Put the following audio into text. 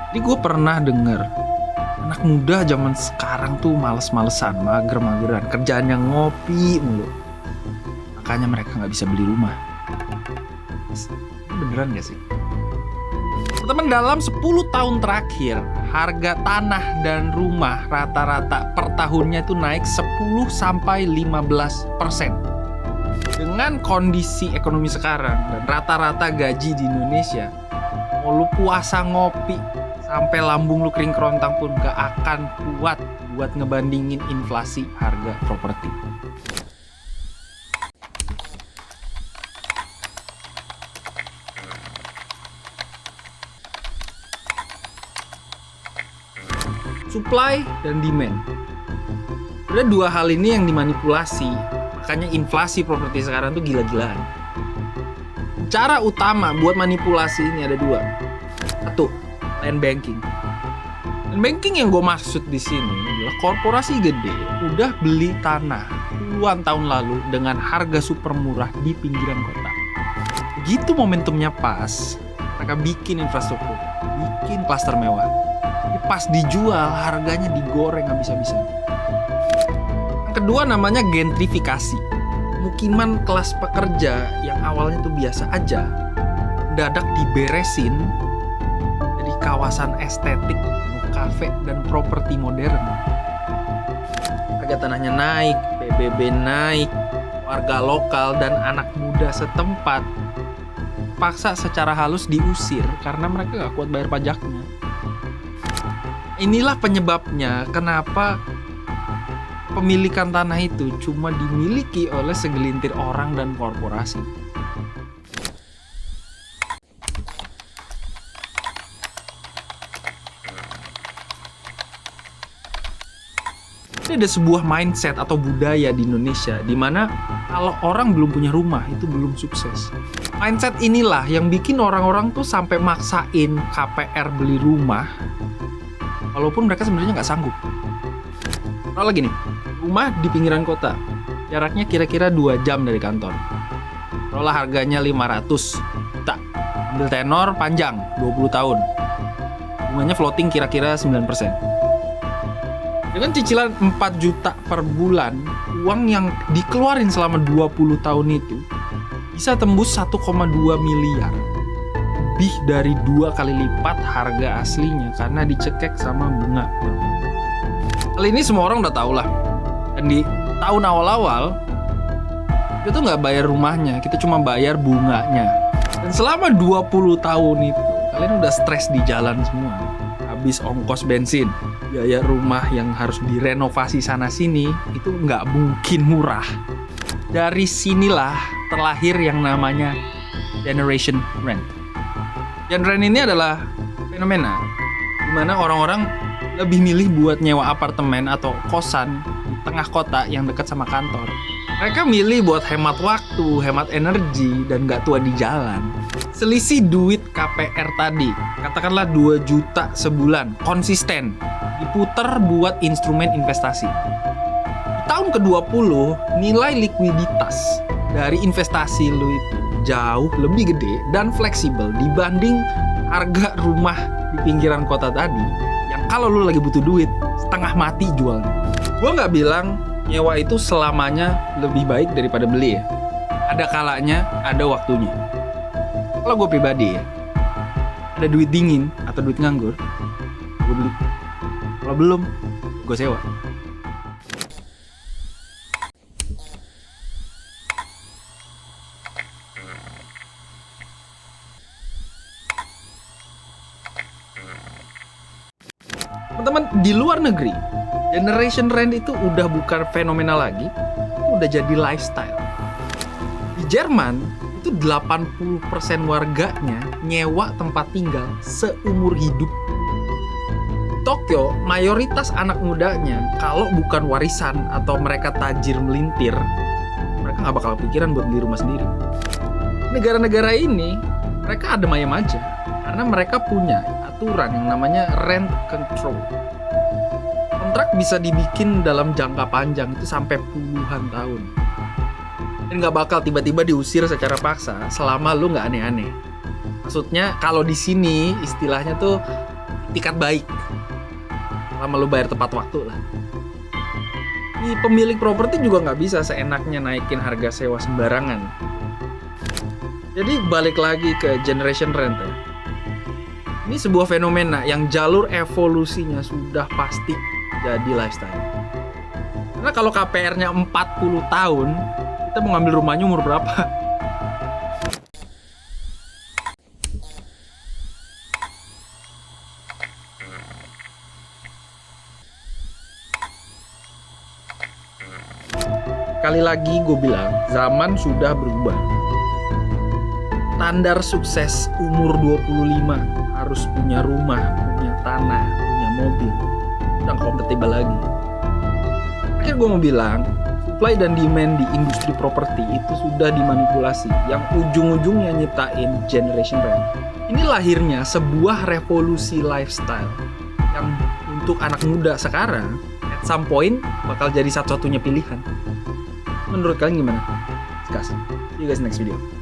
Jadi gue pernah denger anak muda zaman sekarang tuh males-malesan, mager-mageran, kerjaannya ngopi mulu. Makanya mereka nggak bisa beli rumah. Beneran gak sih? Teman, dalam 10 tahun terakhir, harga tanah dan rumah rata-rata per tahunnya itu naik 10-15%. Dengan kondisi ekonomi sekarang dan rata-rata gaji di Indonesia, mau lu puasa ngopi sampai lambung lu kering kerontang pun gak akan kuat buat ngebandingin inflasi harga properti. Supply dan demand. Ada dua hal ini yang dimanipulasi, makanya inflasi properti sekarang tuh gila-gilaan. Cara utama buat manipulasi ini ada dua. Satu, land banking. Land banking yang gue maksud di sini adalah korporasi gede udah beli tanah puluhan tahun lalu dengan harga super murah di pinggiran kota. Begitu momentumnya pas, mereka bikin infrastruktur, bikin klaster mewah. Pas dijual, harganya digoreng habis-habisan. Yang kedua namanya gentrifikasi. Mukiman kelas pekerja yang awalnya tuh biasa aja, dadak diberesin jadi kawasan estetik, kafe dan properti modern. Harga tanahnya naik, PBB naik, warga lokal dan anak muda setempat paksa secara halus diusir karena mereka gak kuat bayar pajaknya. Inilah penyebabnya kenapa pemilikan tanah itu cuma dimiliki oleh segelintir orang dan korporasi. Ini ada sebuah mindset atau budaya di Indonesia di mana kalau orang belum punya rumah itu belum sukses. Mindset inilah yang bikin orang-orang tuh sampai maksain KPR beli rumah walaupun mereka sebenarnya nggak sanggup. Kalau lagi nih, rumah di pinggiran kota, jaraknya kira-kira 2 jam dari kantor. Kalau harganya 500 juta, ambil tenor panjang 20 tahun. Bunganya floating kira-kira 9%. Dengan cicilan 4 juta per bulan, uang yang dikeluarin selama 20 tahun itu bisa tembus 1,2 miliar. Lebih dari 2 kali lipat harga aslinya karena dicekek sama bunga. Hal ini semua orang udah tahu lah. Dan di tahun awal-awal kita tuh nggak bayar rumahnya, kita cuma bayar bunganya. Dan selama 20 tahun itu kalian udah stres di jalan semua. Habis ongkos bensin, biaya rumah yang harus direnovasi sana-sini itu nggak mungkin murah. Dari sinilah terlahir yang namanya generation rent. Dan rent ini adalah fenomena di mana orang-orang lebih milih buat nyewa apartemen atau kosan di tengah kota yang dekat sama kantor. Mereka milih buat hemat waktu, hemat energi, dan gak tua di jalan. Selisih duit KPR tadi, katakanlah 2 juta sebulan, konsisten, diputer buat instrumen investasi. Di tahun ke-20, nilai likuiditas dari investasi lu itu jauh lebih gede dan fleksibel dibanding harga rumah di pinggiran kota tadi yang kalau lu lagi butuh duit setengah mati jualnya. Gua nggak bilang nyewa itu selamanya lebih baik daripada beli ya. Ada kalanya, ada waktunya. Kalau gue pribadi ya, ada duit dingin atau duit nganggur, gue beli. Kalau belum, gue sewa. Teman-teman, di luar negeri, generation rent itu udah bukan fenomena lagi, itu udah jadi lifestyle. Di Jerman, itu 80% warganya nyewa tempat tinggal seumur hidup. Di Tokyo, mayoritas anak mudanya, kalau bukan warisan atau mereka tajir melintir, mereka nggak bakal kepikiran buat beli rumah sendiri. Negara-negara ini, mereka adem ayem aja, karena mereka punya aturan yang namanya rent control. Kontrak bisa dibikin dalam jangka panjang itu sampai puluhan tahun. Dan gak bakal tiba-tiba diusir secara paksa selama lu gak aneh-aneh. Maksudnya kalau di sini istilahnya tuh tiket baik. Lama lu bayar tepat waktu lah. Ini pemilik properti juga nggak bisa seenaknya naikin harga sewa sembarangan. Jadi balik lagi ke generation rent ya. Ini sebuah fenomena yang jalur evolusinya sudah pasti jadi lifestyle. Karena kalau KPR-nya 40 tahun, kita mau ngambil rumahnya umur berapa? Sekali lagi gue bilang, zaman sudah berubah. Standar sukses umur 25 harus punya rumah, punya tanah, punya mobil. Udah kompatibel lagi. Akhirnya gue mau bilang, supply dan demand di industri properti itu sudah dimanipulasi, yang ujung-ujungnya nyiptain generation rent. Ini lahirnya sebuah revolusi lifestyle yang untuk anak muda sekarang at some point bakal jadi satu-satunya pilihan. Menurut kalian gimana? See you guys next video.